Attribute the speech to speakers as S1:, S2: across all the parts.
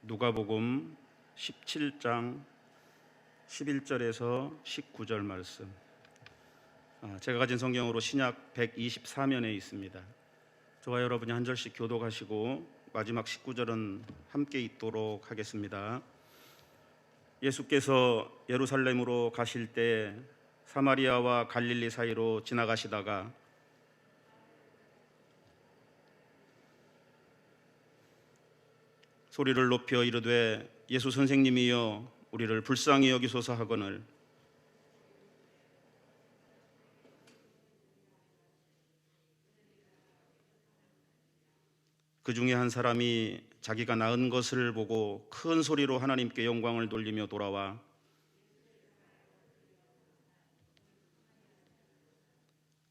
S1: 누가복음 17장 11절에서 19절 말씀. 제가 가진 성경으로 신약 124면에 있습니다. 저와 여러분이 한 절씩 교독하시고 마지막 19절은 함께 읽도록 하겠습니다. 예수께서 예루살렘으로 가실 때 사마리아와 갈릴리 사이로 지나가시다가 소리를 높여 이르되 예수 선생님이여 우리를 불쌍히 여기소서 하거늘 그 중에 한 사람이 자기가 낳은 것을 보고 큰 소리로 하나님께 영광을 돌리며 돌아와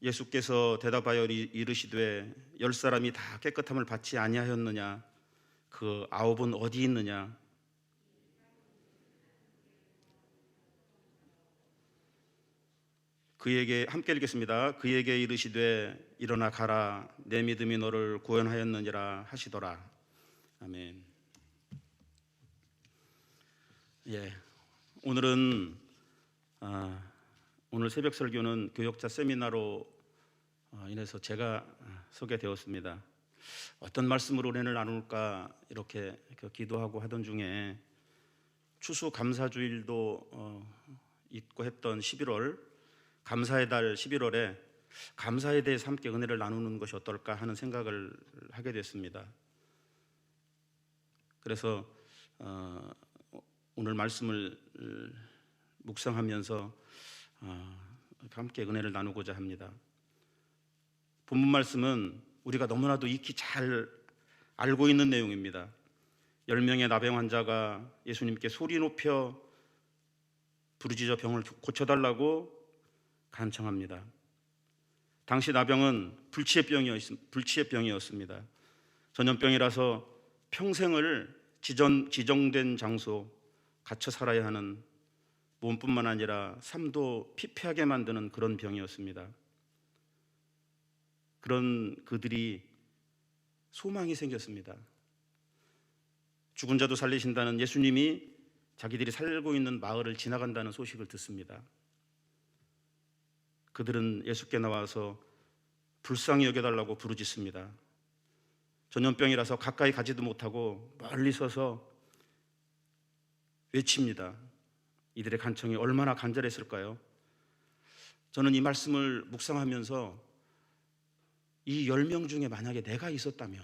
S1: 예수께서 대답하여 이르시되 10사람이 다 깨끗함을 받지 아니하였느냐? 그 9은 어디 있느냐? 그에게 함께 읽겠습니다. 그에게 이르시되 일어나 가라, 내 믿음이 너를 구원하였느니라 하시더라. 아멘. 오늘은 오늘 새벽 설교는 교역자 세미나로 인해서 제가 소개되었습니다. 어떤 말씀으로 은혜를 나눌까 이렇게 기도하고 하던 중에 추수감사주일도 있고 했던 11월 감사의 달 11월에 감사에 대해서 함께 은혜를 나누는 것이 어떨까 하는 생각을 하게 됐습니다. 그래서 오늘 말씀을 묵상하면서 함께 은혜를 나누고자 합니다. 본문 말씀은 우리가 너무나도 익히 잘 알고 있는 내용입니다. 10명의 나병 환자가 예수님께 소리 높여 부르짖어 병을 고쳐달라고 간청합니다. 당시 나병은 불치의병이었습니다. 전염병이라서 평생을 지정된 장소 갇혀 살아야 하는 몸뿐만 아니라 삶도 피폐하게 만드는 그런 병이었습니다. 그런 그들이 소망이 생겼습니다. 죽은 자도 살리신다는 예수님이 자기들이 살고 있는 마을을 지나간다는 소식을 듣습니다. 그들은 예수께 나와서 불쌍히 여겨달라고 부르짖습니다. 전염병이라서 가까이 가지도 못하고 멀리 서서 외칩니다. 이들의 간청이 얼마나 간절했을까요? 저는 이 말씀을 묵상하면서 이 10명 중에 만약에 내가 있었다면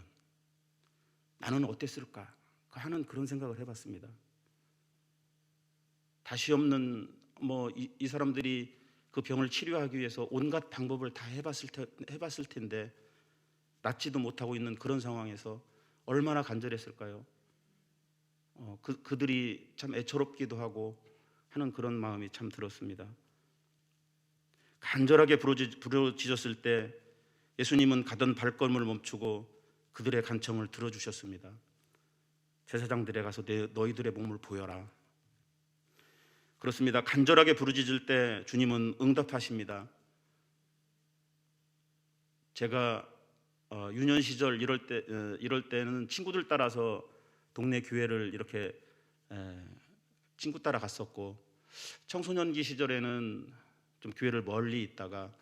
S1: 나는 어땠을까 하는 그런 생각을 해봤습니다. 다시 없는 이 사람들이 그 병을 치료하기 위해서 온갖 방법을 다 해봤을 텐데 낫지도 못하고 있는 그런 상황에서 얼마나 간절했을까요? 그들이 참 애처롭기도 하고 하는 그런 마음이 참 들었습니다. 간절하게 부르짖었을 때 예수님은 가던 발걸음을 멈추고 그들의 간청을 들어주셨습니다. 제사장들에 가서 너희들의 몸을 보여라. 그렇습니다. 간절하게 부르짖을 때 주님은 응답하십니다. 제가 유년 시절 이럴 때는 친구들 따라서 동네 교회를 이렇게 친구 따라 갔었고, 청소년기 시절에는 좀 교회를 멀리 있다가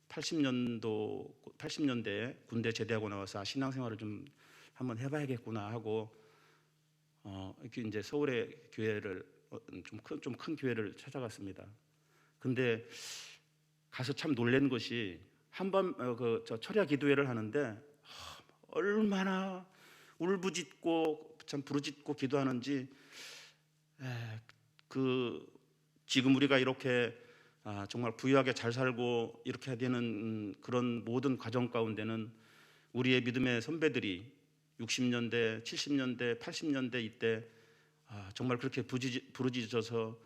S1: 80년대에 군대 제대하고 나와서 신앙생활을 좀 한번 해봐야겠구나 하고 이렇게 이제 서울의 교회를 좀 큰 교회를 찾아갔습니다. 근데 가서 참 놀란 것이 한번 철야 기도회를 하는데 얼마나 울부짖고 참 부르짖고 기도하는지, 지금 우리가 이렇게 정말 부유하게 잘 살고 이렇게 되는 그런 모든 과정 가운데는 우리의 믿음의 선배들이 60년대, 70년대, 80년대 이때 정말 그렇게 부르짖어서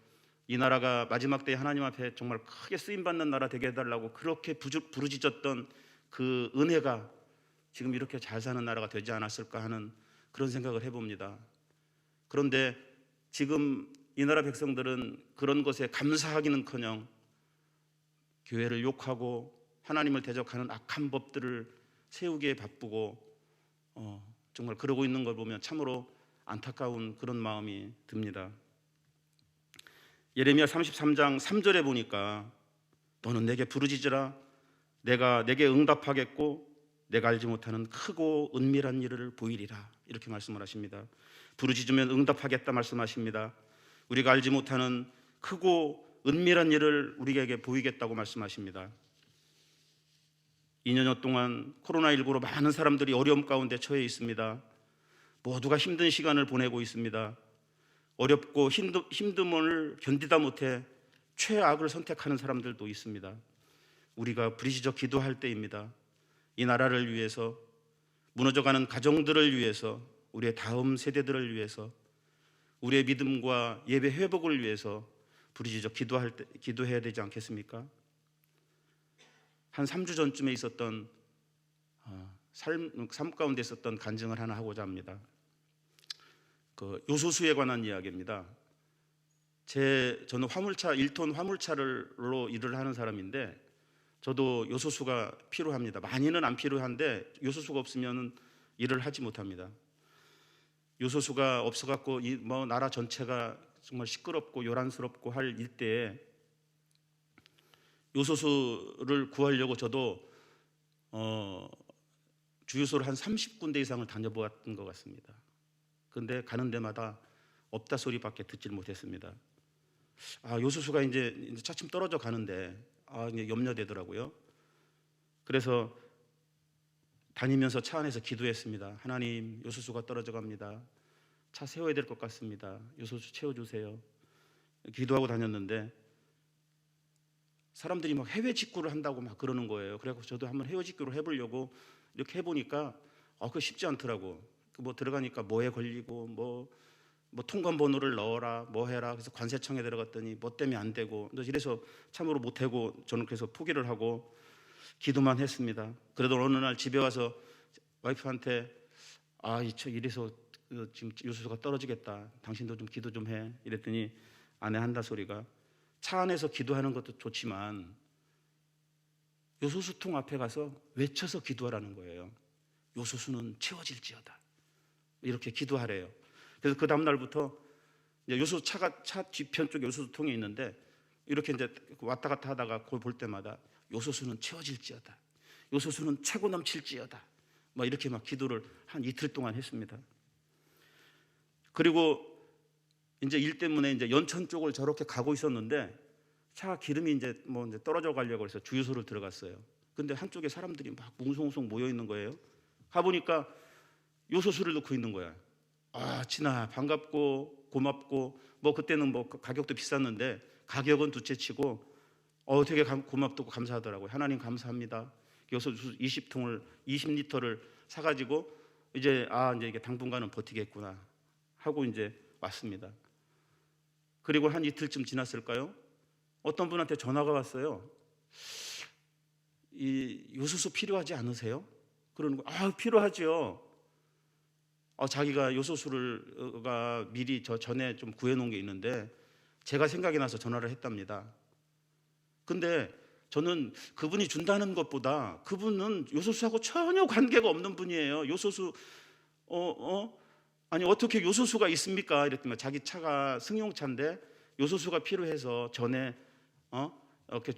S1: 이 나라가 마지막 때에 하나님 앞에 정말 크게 쓰임받는 나라 되게 해달라고 그렇게 부르짖었던 그 은혜가 지금 이렇게 잘 사는 나라가 되지 않았을까 하는 그런 생각을 해봅니다. 그런데 지금 이 나라 백성들은 그런 것에 감사하기는커녕 교회를 욕하고 하나님을 대적하는 악한 법들을 세우기에 바쁘고 정말 그러고 있는 걸 보면 참으로 안타까운 그런 마음이 듭니다. 예레미야 33장 3절에 보니까 너는 내게 부르짖으라 내가 내게 응답하겠고 내가 알지 못하는 크고 은밀한 일을 보이리라 이렇게 말씀을 하십니다. 부르짖으면 응답하겠다 말씀하십니다. 우리가 알지 못하는 크고 은밀한 일을 우리에게 보이겠다고 말씀하십니다. 2년여 동안 코로나19로 많은 사람들이 어려움 가운데 처해 있습니다. 모두가 힘든 시간을 보내고 있습니다. 어렵고 힘듦을 견디다 못해 최악을 선택하는 사람들도 있습니다. 우리가 부르짖어 기도할 때입니다. 이 나라를 위해서, 무너져가는 가정들을 위해서, 우리의 다음 세대들을 위해서, 우리의 믿음과 예배 회복을 위해서 부르짖어 기도해야 되지 않겠습니까? 한 3주 전쯤에 있었던 삶 가운데 있었던 간증을 하나 하고자 합니다. 그 요소수에 관한 이야기입니다. 저는 화물차 1톤 화물차로 일을 하는 사람인데 저도 요소수가 필요합니다. 많이는 안 필요한데 요소수가 없으면 일을 하지 못합니다. 요소수가 없어갖고 나라 전체가 정말 시끄럽고 요란스럽고 할 일대에 요소수를 구하려고 저도 주유소를 한 30군데 이상을 다녀보았던 것 같습니다. 그런데 가는 데마다 없다 소리밖에 듣질 못했습니다. 요소수가 이제 차츰 떨어져 가는데 이제 염려되더라고요. 그래서 다니면서 차 안에서 기도했습니다. 하나님, 요소수가 떨어져 갑니다. 차 세워야 될 것 같습니다. 요소수 채워주세요. 기도하고 다녔는데 사람들이 막 해외 직구를 한다고 막 그러는 거예요. 그래서 저도 한번 해외 직구를 해보려고 이렇게 해보니까 그거 쉽지 않더라고. 뭐 들어가니까 뭐에 걸리고 뭐 통관 번호를 넣어라 뭐 해라. 그래서 관세청에 들어갔더니 뭐 때문에 안 되고 이래서 참으로 못하고 저는 그래서 포기를 하고 기도만 했습니다. 그래도 어느 날 집에 와서 와이프한테 이래서 지금 요소수가 떨어지겠다. 당신도 좀 기도 좀 해. 이랬더니 아내 한다 소리가 차 안에서 기도하는 것도 좋지만 요소수통 앞에 가서 외쳐서 기도하라는 거예요. 요소수는 채워질지어다. 이렇게 기도하래요. 그래서 그 다음 날부터 이제 차 뒤편 쪽에 요소수통이 있는데 이렇게 이제 왔다 갔다 하다가 그걸 볼 때마다 요소수는 채워질지어다. 요소수는 차고 넘칠지어다. 막 이렇게 막 기도를 한 이틀 동안 했습니다. 그리고 이제 일 때문에 이제 연천 쪽을 저렇게 가고 있었는데 차 기름이 이제 떨어져 가려고 해서 주유소를 들어갔어요. 근데 한쪽에 사람들이 막 웅성웅성 모여 있는 거예요. 가보니까 요소수를 넣고 있는 거야. 진아 반갑고 고맙고 그때는 가격도 비쌌는데 가격은 둘째치고 되게 고맙고 감사하더라고요. 하나님 감사합니다. 요소수 20리터를 사가지고 이제 이게 당분간은 버티겠구나 하고 이제 왔습니다. 그리고 한 이틀쯤 지났을까요? 어떤 분한테 전화가 왔어요. 이 요소수 필요하지 않으세요? 그러는 거. 필요하죠. 자기가 요소수가 미리 전에 좀 구해놓은 게 있는데 제가 생각이 나서 전화를 했답니다. 근데 저는 그분이 준다는 것보다 그분은 요소수하고 전혀 관계가 없는 분이에요. 요소수 아니 어떻게 요소수가 있습니까? 이랬더니 자기 차가 승용차인데 요소수가 필요해서 전에 이렇게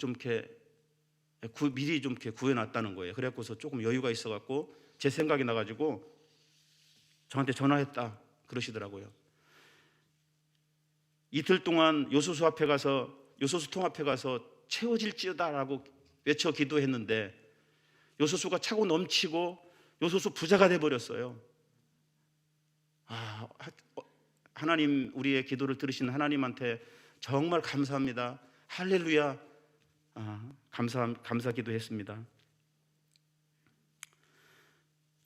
S1: 미리 좀 이렇게 구해놨다는 거예요. 그래갖고서 조금 여유가 있어갖고 제 생각이 나가지고 저한테 전화했다 그러시더라고요. 이틀 동안 요소수통 앞에 가서 채워질지어다라고 외쳐 기도했는데 요소수가 차고 넘치고 요소수 부자가 돼버렸어요. 하나님, 우리의 기도를 들으신 하나님한테 정말 감사합니다. 할렐루야. 감사 기도했습니다.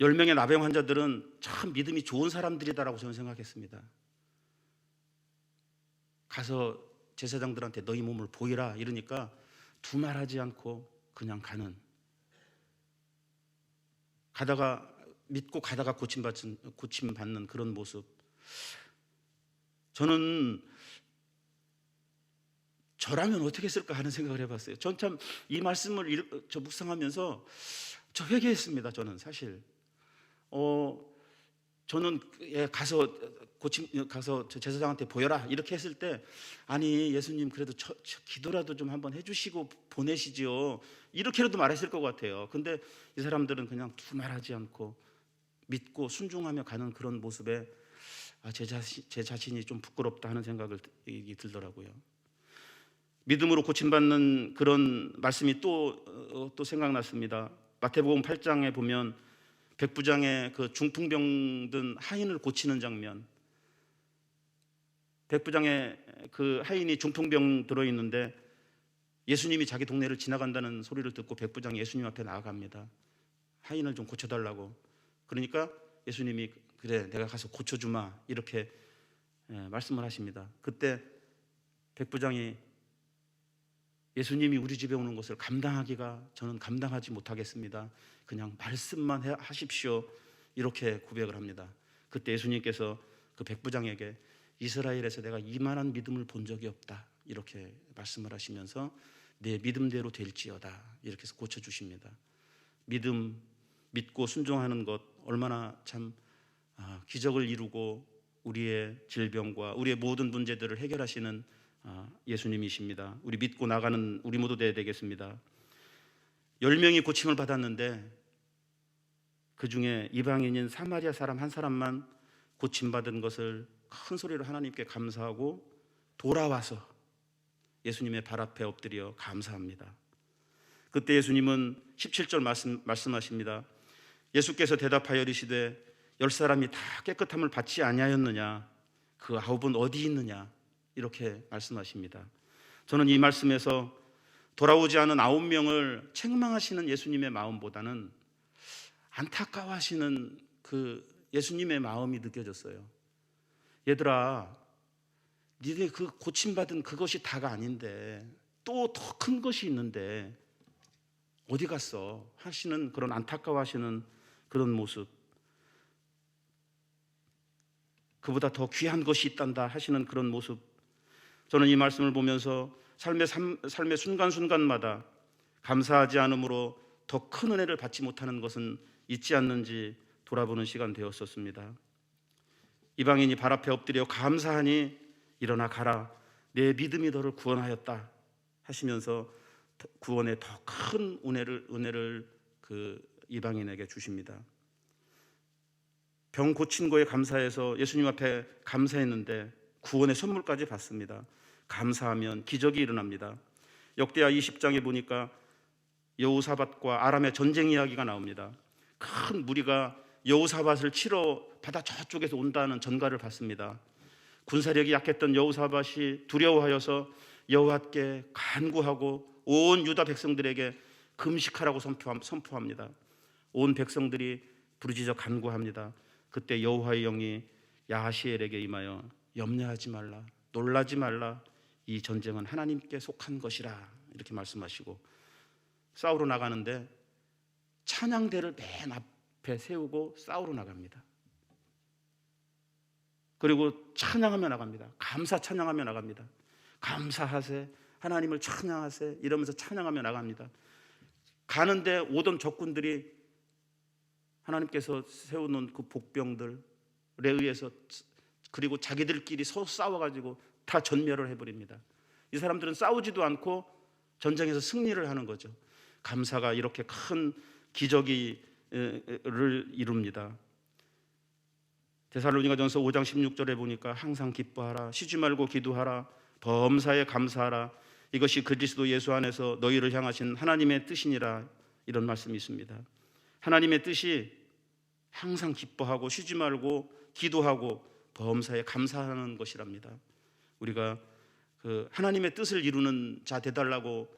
S1: 10명의 나병 환자들은 참 믿음이 좋은 사람들이다라고 저는 생각했습니다. 가서 제사장들한테 너희 몸을 보이라 이러니까 두말하지 않고 그냥 믿고 가다가 고침받는 그런 모습. 저는 저라면 어떻게 했을까 하는 생각을 해봤어요. 전 참 이 말씀을 묵상하면서 회개했습니다. 저는 사실 저는 가서 가서 저 제사장한테 보여라 이렇게 했을 때, 아니 예수님 그래도 저 기도라도 좀 한번 해주시고 보내시지요, 이렇게라도 말했을 것 같아요. 근데 이 사람들은 그냥 두말하지 않고 믿고 순종하며 가는 그런 모습에 제 자신이 좀 부끄럽다 하는 생각이 들더라고요. 믿음으로 고침받는 그런 말씀이 또 생각났습니다. 마태복음 8장에 보면 백부장의 그 중풍병든 하인을 고치는 장면. 백부장의 그 하인이 중풍병 들어있는데 예수님이 자기 동네를 지나간다는 소리를 듣고 백부장이 예수님 앞에 나아갑니다. 하인을 좀 고쳐달라고. 그러니까 예수님이 그래 내가 가서 고쳐주마 이렇게 말씀을 하십니다. 그때 백부장이 예수님이 우리 집에 오는 것을 저는 감당하지 못하겠습니다. 그냥 말씀만 하십시오. 이렇게 고백을 합니다. 그때 예수님께서 그 백부장에게 이스라엘에서 내가 이만한 믿음을 본 적이 없다 이렇게 말씀을 하시면서 내 믿음대로 될지어다 이렇게 해서 고쳐주십니다. 믿고 순종하는 것 얼마나 참 기적을 이루고 우리의 질병과 우리의 모든 문제들을 해결하시는 예수님이십니다. 우리 믿고 나가는 우리 모두 되겠습니다. 10명이 고침을 받았는데 그 중에 이방인인 사마리아 사람 한 사람만 고침받은 것을 큰 소리로 하나님께 감사하고 돌아와서 예수님의 발 앞에 엎드려 감사합니다. 그때 예수님은 17절 말씀하십니다. 예수께서 대답하여 이르시되 10사람이 다 깨끗함을 받지 아니하였느냐? 그 9은 어디 있느냐? 이렇게 말씀하십니다. 저는 이 말씀에서 돌아오지 않은 9명을 책망하시는 예수님의 마음보다는 안타까워하시는 그 예수님의 마음이 느껴졌어요. 얘들아, 니네 그 고침받은 그것이 다가 아닌데 또 더 큰 것이 있는데 어디 갔어? 하시는 그런 안타까워하시는 그런 모습. 그보다 더 귀한 것이 있단다 하시는 그런 모습. 저는 이 말씀을 보면서 삶의 순간순간마다 감사하지 않으므로 더 큰 은혜를 받지 못하는 것은 있지 않는지 돌아보는 시간 되었었습니다. 이방인이 발 앞에 엎드려 감사하니 일어나 가라, 내 믿음이 너를 구원하였다 하시면서 구원의 더 큰 은혜를 그 이방인에게 주십니다. 병 고친 거에 감사해서 예수님 앞에 감사했는데 구원의 선물까지 받습니다. 감사하면 기적이 일어납니다. 역대하 20장에 보니까 여호사밧과 아람의 전쟁 이야기가 나옵니다. 큰 무리가 여호사밧을 치러 바다 저쪽에서 온다는 전가를 받습니다. 군사력이 약했던 여호사밧이 두려워하여서 여호와께 간구하고 온 유다 백성들에게 금식하라고 선포합니다. 온 백성들이 부르짖어 간구합니다. 그때 여호와의 영이 야하시엘에게 임하여 염려하지 말라, 놀라지 말라, 이 전쟁은 하나님께 속한 것이라 이렇게 말씀하시고 싸우러 나가는데 찬양대를 맨 앞에 세우고 싸우러 나갑니다. 그리고 찬양하며 나갑니다. 감사 찬양하며 나갑니다. 감사하세, 하나님을 찬양하세 이러면서 찬양하며 나갑니다. 가는데 오던 적군들이 하나님께서 세워놓은 그 복병들에 의해서 그리고 자기들끼리 서로 싸워가지고 다 전멸을 해버립니다. 이 사람들은 싸우지도 않고 전쟁에서 승리를 하는 거죠. 감사가 이렇게 큰 기적을 이룹니다. 데살로니가전서 5장 16절에 보니까 항상 기뻐하라, 쉬지 말고 기도하라, 범사에 감사하라, 이것이 그리스도 예수 안에서 너희를 향하신 하나님의 뜻이니라, 이런 말씀이 있습니다. 하나님의 뜻이 항상 기뻐하고 쉬지 말고 기도하고 범사에 감사하는 것이랍니다. 우리가 그 하나님의 뜻을 이루는 자 되달라고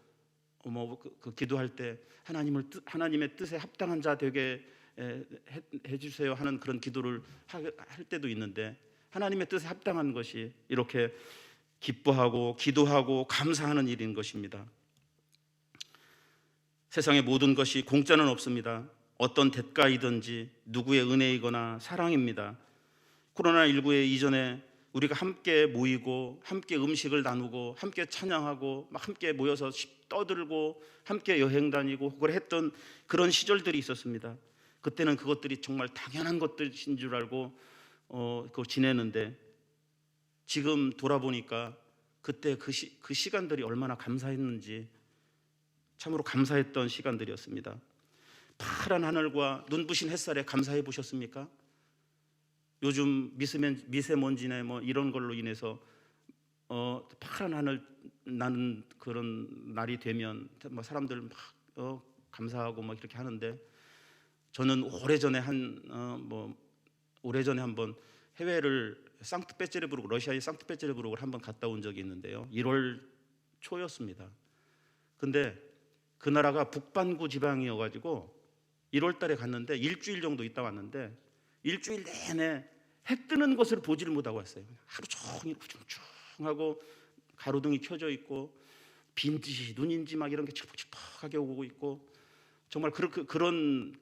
S1: 기도할 때 하나님의 뜻에 합당한 자 되게 해주세요 하는 그런 기도를 할 때도 있는데, 하나님의 뜻에 합당한 것이 이렇게 기뻐하고 기도하고 감사하는 일인 것입니다. 세상의 모든 것이 공짜는 없습니다. 어떤 대가이든지 누구의 은혜이거나 사랑입니다. 코로나19의 이전에 우리가 함께 모이고 함께 음식을 나누고 함께 찬양하고 막 함께 모여서 떠들고 함께 여행 다니고 그걸 했던 그런 시절들이 있었습니다. 그때는 그것들이 정말 당연한 것들인 줄 알고 그거 지내는데 지금 돌아보니까 그때 그 시간들이 얼마나 감사했는지 참으로 감사했던 시간들이었습니다. 파란 하늘과 눈부신 햇살에 감사해 보셨습니까? 요즘 미세먼지나 뭐 이런 걸로 인해서 파란 하늘 나는 그런 날이 되면 뭐 사람들 막 감사하고 막 이렇게 하는데, 저는 오래전에 한번 해외를 상트페테르부르크, 러시아의 상트페테르부르크를 한번 갔다 온 적이 있는데요. 1월 초였습니다. 근데 그 나라가 북반구 지방이어가지고 1월 달에 갔는데 일주일 정도 있다 왔는데 일주일 내내 해 뜨는 것을 보지를 못하고 왔어요. 하루 종일 우중충하고 가로등이 켜져 있고 비인지 눈인지 막 이런 게 칙칙하게 오고 있고, 정말 그런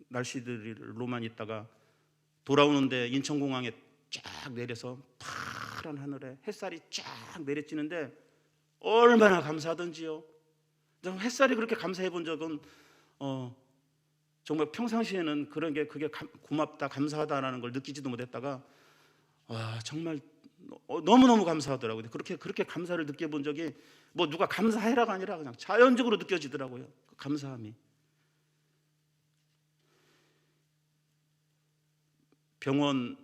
S1: 날씨들로만 있다가 돌아오는데 인천공항에 쫙 내려서 파란 하늘에 햇살이 쫙 내려지는데 얼마나 감사하던지요. 햇살이 그렇게 감사해 본 적은 정말 평상시에는 그게 고맙다 감사하다라는 걸 느끼지도 못했다가 정말 너무너무 감사하더라고요. 그렇게 감사를 느껴본 적이 뭐 누가 감사해라가 아니라 그냥 자연적으로 느껴지더라고요. 그 감사함이. 병원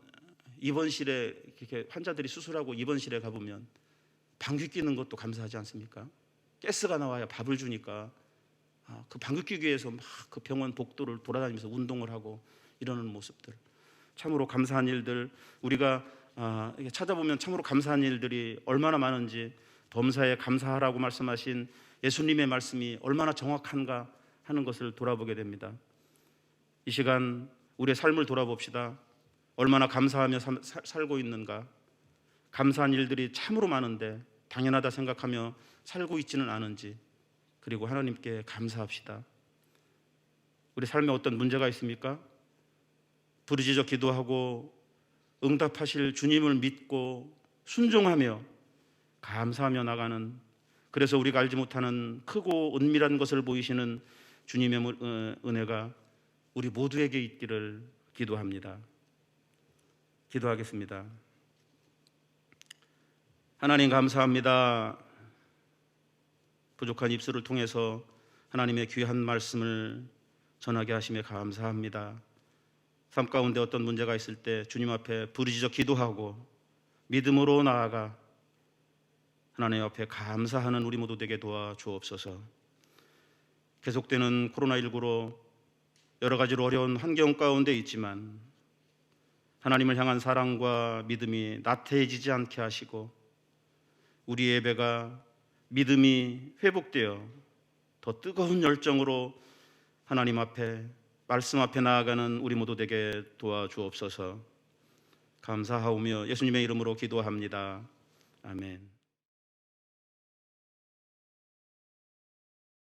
S1: 입원실에 이렇게 환자들이 수술하고 입원실에 가보면 방귀 뀌는 것도 감사하지 않습니까? 가스가 나와야 밥을 주니까 그 방귀 뀌기 위해서 막 그 병원 복도를 돌아다니면서 운동을 하고 이러는 모습들, 참으로 감사한 일들, 우리가 이렇게 찾아보면 참으로 감사한 일들이 얼마나 많은지, 범사에 감사하라고 말씀하신 예수님의 말씀이 얼마나 정확한가 하는 것을 돌아보게 됩니다. 이 시간 우리의 삶을 돌아봅시다. 얼마나 감사하며 살고 있는가. 감사한 일들이 참으로 많은데 당연하다 생각하며 살고 있지는 않은지, 그리고 하나님께 감사합시다. 우리 삶에 어떤 문제가 있습니까? 부르짖어 기도하고 응답하실 주님을 믿고 순종하며 감사하며 나가는, 그래서 우리가 알지 못하는 크고 은밀한 것을 보이시는 주님의 은혜가 우리 모두에게 있기를 기도합니다. 기도하겠습니다. 하나님 감사합니다. 부족한 입술을 통해서 하나님의 귀한 말씀을 전하게 하시며 감사합니다. 삶 가운데 어떤 문제가 있을 때 주님 앞에 부르짖어 기도하고 믿음으로 나아가 하나님 앞에 감사하는 우리 모두 되게 도와주옵소서. 계속되는 코로나19로 여러 가지로 어려운 환경 가운데 있지만 하나님을 향한 사랑과 믿음이 나태해지지 않게 하시고 우리 예배가 믿음이 회복되어 더 뜨거운 열정으로 하나님 앞에 말씀 앞에 나아가는 우리 모두 되게 도와주옵소서. 감사하오며 예수님의 이름으로 기도합니다. 아멘.